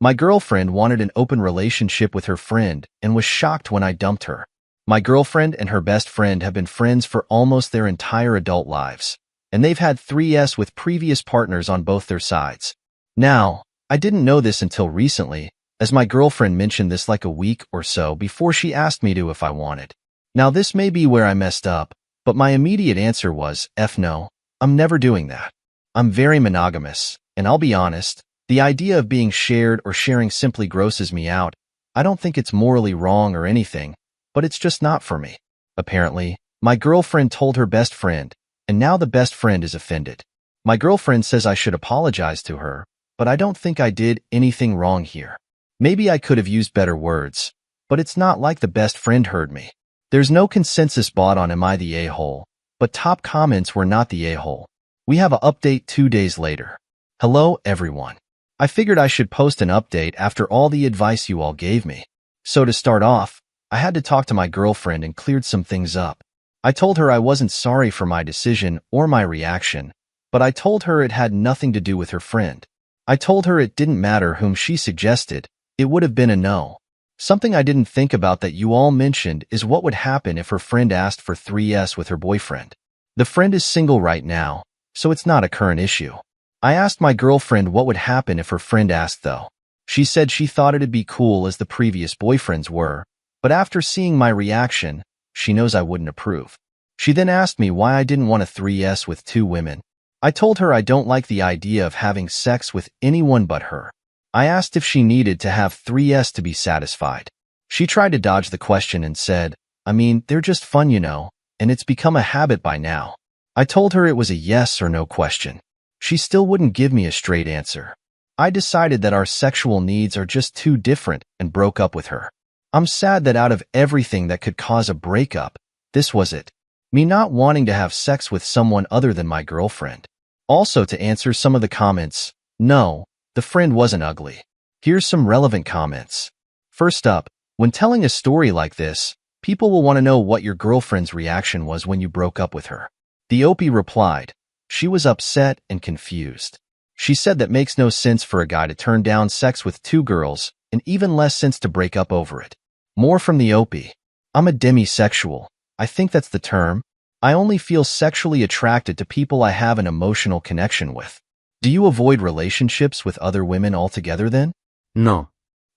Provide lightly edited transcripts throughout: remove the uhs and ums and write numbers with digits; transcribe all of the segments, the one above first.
My girlfriend wanted an open relationship with her friend and was shocked when I dumped her. My girlfriend and her best friend have been friends for almost their entire adult lives, and they've had 3s with previous partners on both their sides. Now, I didn't know this until recently, as my girlfriend mentioned this like a week or so before she asked me to if I wanted. Now this may be where I messed up, but my immediate answer was, F no, I'm never doing that. I'm very monogamous, and I'll be honest, the idea of being shared or sharing simply grosses me out. I don't think it's morally wrong or anything, but it's just not for me. Apparently, my girlfriend told her best friend, and now the best friend is offended. My girlfriend says I should apologize to her, but I don't think I did anything wrong here. Maybe I could have used better words, but it's not like the best friend heard me. There's no consensus bought on am I the a-hole, but top comments were not the a-hole. We have an update 2 days later. Hello, everyone. I figured I should post an update after all the advice you all gave me. So to start off, I had to talk to my girlfriend and cleared some things up. I told her I wasn't sorry for my decision or my reaction, but I told her it had nothing to do with her friend. I told her it didn't matter whom she suggested, it would have been a no. Something I didn't think about that you all mentioned is what would happen if her friend asked for 3s with her boyfriend. The friend is single right now, so it's not a current issue. I asked my girlfriend what would happen if her friend asked though. She said she thought it'd be cool as the previous boyfriends were, but after seeing my reaction, she knows I wouldn't approve. She then asked me why I didn't want a 3s with 2 women. I told her I don't like the idea of having sex with anyone but her. I asked if she needed to have 3s to be satisfied. She tried to dodge the question and said, I mean, they're just fun, you know, and it's become a habit by now. I told her it was a yes or no question. She still wouldn't give me a straight answer. I decided that our sexual needs are just too different and broke up with her. I'm sad that out of everything that could cause a breakup, this was it. Me not wanting to have sex with someone other than my girlfriend. Also, to answer some of the comments, no, the friend wasn't ugly. Here's some relevant comments. First up, when telling a story like this, people will want to know what your girlfriend's reaction was when you broke up with her. The OP replied, she was upset and confused. She said that makes no sense for a guy to turn down sex with 2 girls, and even less sense to break up over it. More from the OP. I'm a demisexual. I think that's the term. I only feel sexually attracted to people I have an emotional connection with. Do you avoid relationships with other women altogether then? No.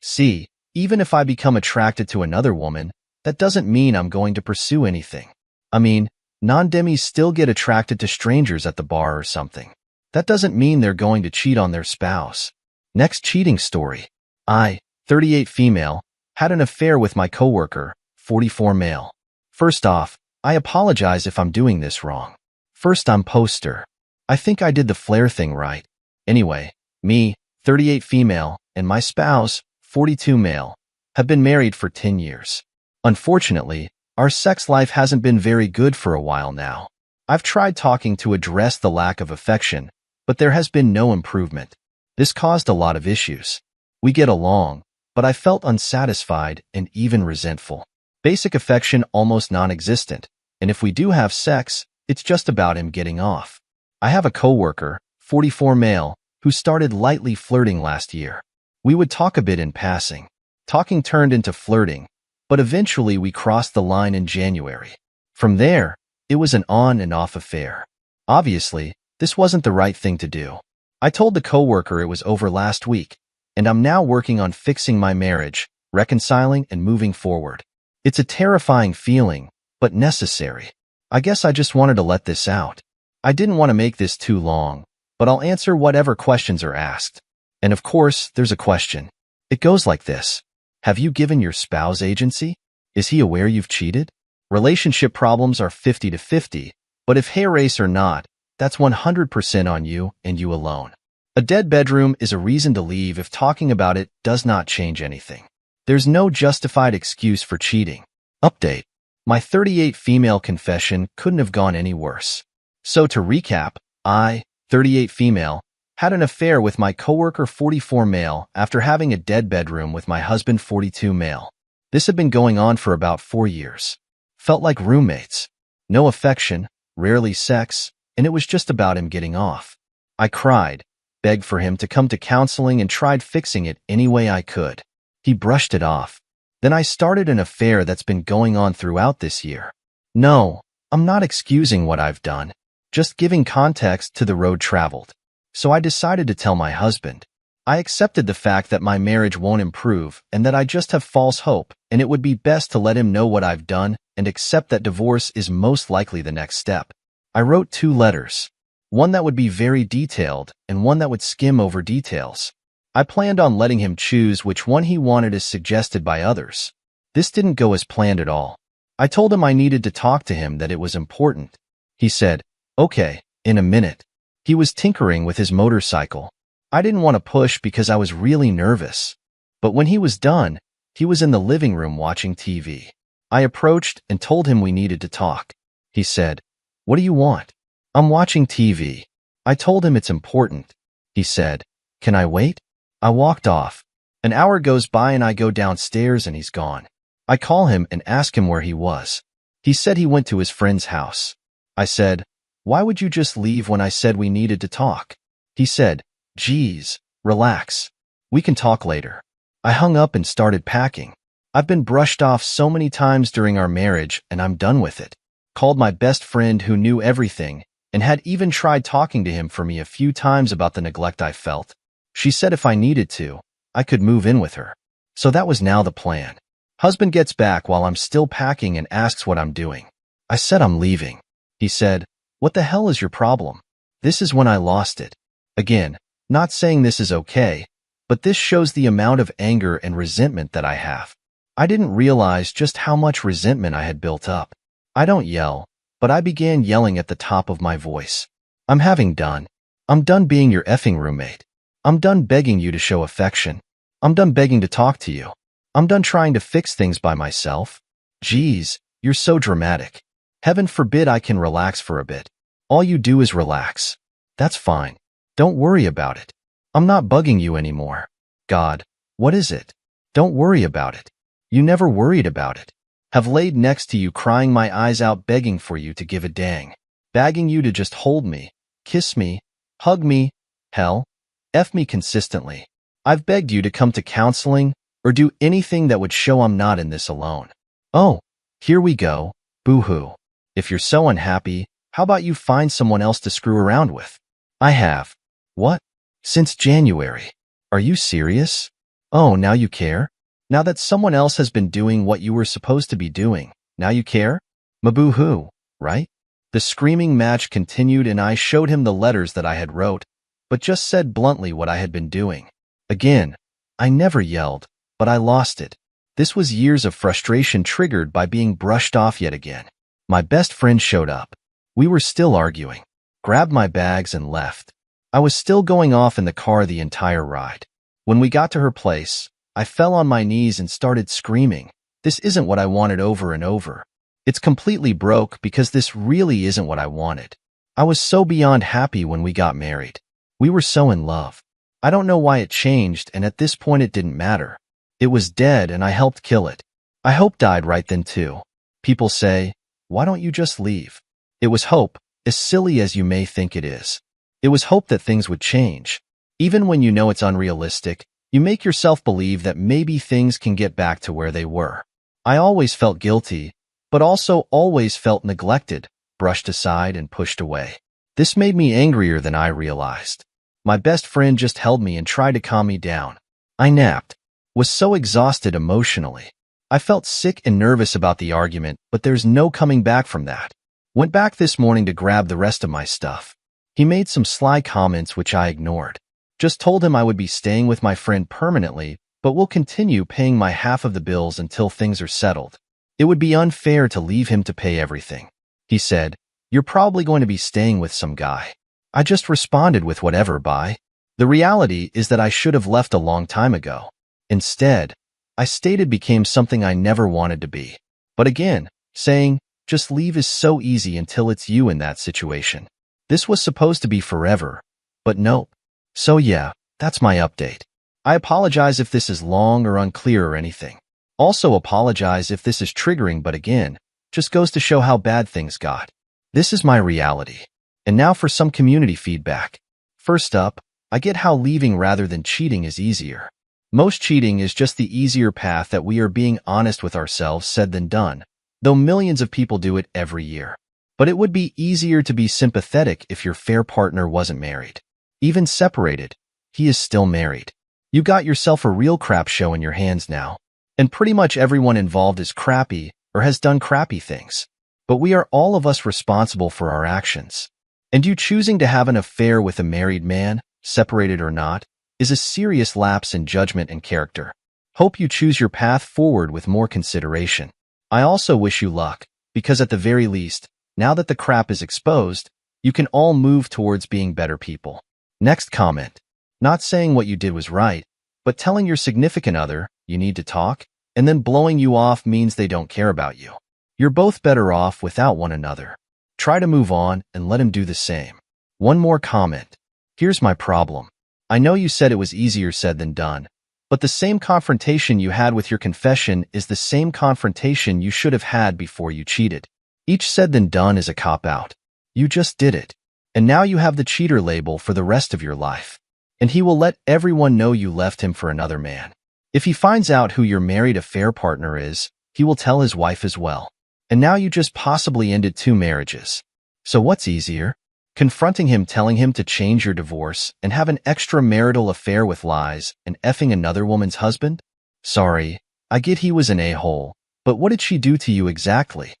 See, even if I become attracted to another woman, that doesn't mean I'm going to pursue anything. I mean, non-demis still get attracted to strangers at the bar or something. That doesn't mean they're going to cheat on their spouse. Next cheating story. I, 38 female, had an affair with my coworker, 44 male. First off, I apologize if I'm doing this wrong. First, I'm poster. I think I did the flare thing right. Anyway, me, 38 female, and my spouse, 42 male, have been married for 10 years. Unfortunately, our sex life hasn't been very good for a while now. I've tried talking to address the lack of affection, but there has been no improvement. This caused a lot of issues. We get along, but I felt unsatisfied and even resentful. Basic affection almost non-existent, and if we do have sex, it's just about him getting off. I have a coworker, 44 male, who started lightly flirting last year. We would talk a bit in passing. Talking turned into flirting, but eventually we crossed the line in January. From there, it was an on and off affair. Obviously, this wasn't the right thing to do. I told the coworker it was over last week, and I'm now working on fixing my marriage, reconciling and moving forward. It's a terrifying feeling, but necessary. I guess I just wanted to let this out. I didn't want to make this too long, but I'll answer whatever questions are asked. And of course, there's a question. It goes like this. Have you given your spouse agency? Is he aware you've cheated? Relationship problems are 50-50, but if hair race or not, that's 100% on you and you alone. A dead bedroom is a reason to leave if talking about it does not change anything. There's no justified excuse for cheating. Update. My 38 female confession couldn't have gone any worse. So to recap, I, 38 female, had an affair with my coworker 44 male after having a dead bedroom with my husband 42 male. This had been going on for about 4 years. Felt like roommates. No affection, rarely sex, and it was just about him getting off. I cried, begged for him to come to counseling and tried fixing it any way I could. He brushed it off. Then I started an affair that's been going on throughout this year. No, I'm not excusing what I've done, just giving context to the road traveled. So I decided to tell my husband. I accepted the fact that my marriage won't improve and that I just have false hope, and it would be best to let him know what I've done and accept that divorce is most likely the next step. I wrote 2 letters, one that would be very detailed and one that would skim over details. I planned on letting him choose which one he wanted as suggested by others. This didn't go as planned at all. I told him I needed to talk to him, that it was important. He said, "Okay, in a minute." He was tinkering with his motorcycle. I didn't want to push because I was really nervous. But when he was done, he was in the living room watching TV. I approached and told him we needed to talk. He said, "What do you want?" "I'm watching TV." I told him it's important. He said, "Can I wait?" I walked off. An hour goes by and I go downstairs and he's gone. I call him and ask him where he was. He said he went to his friend's house. I said, "Why would you just leave when I said we needed to talk?" He said, "Geez, relax. We can talk later." I hung up and started packing. I've been brushed off so many times during our marriage and I'm done with it. Called my best friend who knew everything and had even tried talking to him for me a few times about the neglect I felt. She said if I needed to, I could move in with her. So that was now the plan. Husband gets back while I'm still packing and asks what I'm doing. I said I'm leaving. He said, "What the hell is your problem?" This is when I lost it. Again, not saying this is okay, but this shows the amount of anger and resentment that I have. I didn't realize just how much resentment I had built up. I don't yell, but I began yelling at the top of my voice. I'm done. I'm done being your effing roommate. I'm done begging you to show affection. I'm done begging to talk to you. I'm done trying to fix things by myself. Geez, you're so dramatic. Heaven forbid I can relax for a bit. All you do is relax. That's fine. Don't worry about it. I'm not bugging you anymore. God, what is it? Don't worry about it. You never worried about it. Have laid next to you crying my eyes out begging for you to give a dang. Begging you to just hold me, kiss me, hug me, hell, F me consistently. I've begged you to come to counseling or do anything that would show I'm not in this alone. Oh, here we go, boo-hoo. If you're so unhappy, how about you find someone else to screw around with? I have. What? Since January. Are you serious? Oh, now you care? Now that someone else has been doing what you were supposed to be doing, now you care? Maboo-hoo, right? The screaming match continued and I showed him the letters that I had wrote, but just said bluntly what I had been doing. Again, I never yelled, but I lost it. This was years of frustration triggered by being brushed off yet again. My best friend showed up. We were still arguing. Grabbed my bags and left. I was still going off in the car the entire ride. When we got to her place, I fell on my knees and started screaming. This isn't what I wanted over and over. It's completely broke because this really isn't what I wanted. I was so beyond happy when we got married. We were so in love. I don't know why it changed, and at this point it didn't matter. It was dead and I helped kill it. I hope died right then too. People say, why don't you just leave? It was hope, as silly as you may think it is. It was hope that things would change. Even when you know it's unrealistic, you make yourself believe that maybe things can get back to where they were. I always felt guilty, but also always felt neglected, brushed aside and pushed away. This made me angrier than I realized. My best friend just held me and tried to calm me down. I napped, was so exhausted emotionally. I felt sick and nervous about the argument, but there's no coming back from that. Went back this morning to grab the rest of my stuff. He made some sly comments which I ignored. Just told him I would be staying with my friend permanently, but will continue paying my half of the bills until things are settled. It would be unfair to leave him to pay everything. He said, you're probably going to be staying with some guy. I just responded with whatever, bye. The reality is that I should have left a long time ago. Instead, I stated became something I never wanted to be. But again, saying, just leave is so easy until it's you in that situation. This was supposed to be forever, but nope. So yeah, that's my update. I apologize if this is long or unclear or anything. Also apologize if this is triggering, but again, just goes to show how bad things got. This is my reality. And now for some community feedback. First up, I get how leaving rather than cheating is easier. Most cheating is just the easier path that we are being honest with ourselves said than done, though millions of people do it every year. But it would be easier to be sympathetic if your fair partner wasn't married. Even separated, he is still married. You got yourself a real crap show in your hands now. And pretty much everyone involved is crappy or has done crappy things. But we are all of us responsible for our actions. And you choosing to have an affair with a married man, separated or not, is a serious lapse in judgment and character. Hope you choose your path forward with more consideration. I also wish you luck, because at the very least, now that the crap is exposed, you can all move towards being better people. Next comment. Not saying what you did was right, but telling your significant other you need to talk, and then blowing you off means they don't care about you. You're both better off without one another. Try to move on and let him do the same. One more comment. Here's my problem. I know you said it was easier said than done, but the same confrontation you had with your confession is the same confrontation you should have had before you cheated. Each said than done is a cop-out. You just did it. And now you have the cheater label for the rest of your life. And he will let everyone know you left him for another man. If he finds out who your married affair partner is, he will tell his wife as well. And now you just possibly ended 2 marriages. So what's easier? Confronting him, telling him to change your divorce and have an extramarital affair with lies and effing another woman's husband? Sorry, I get he was an a-hole, but what did she do to you exactly?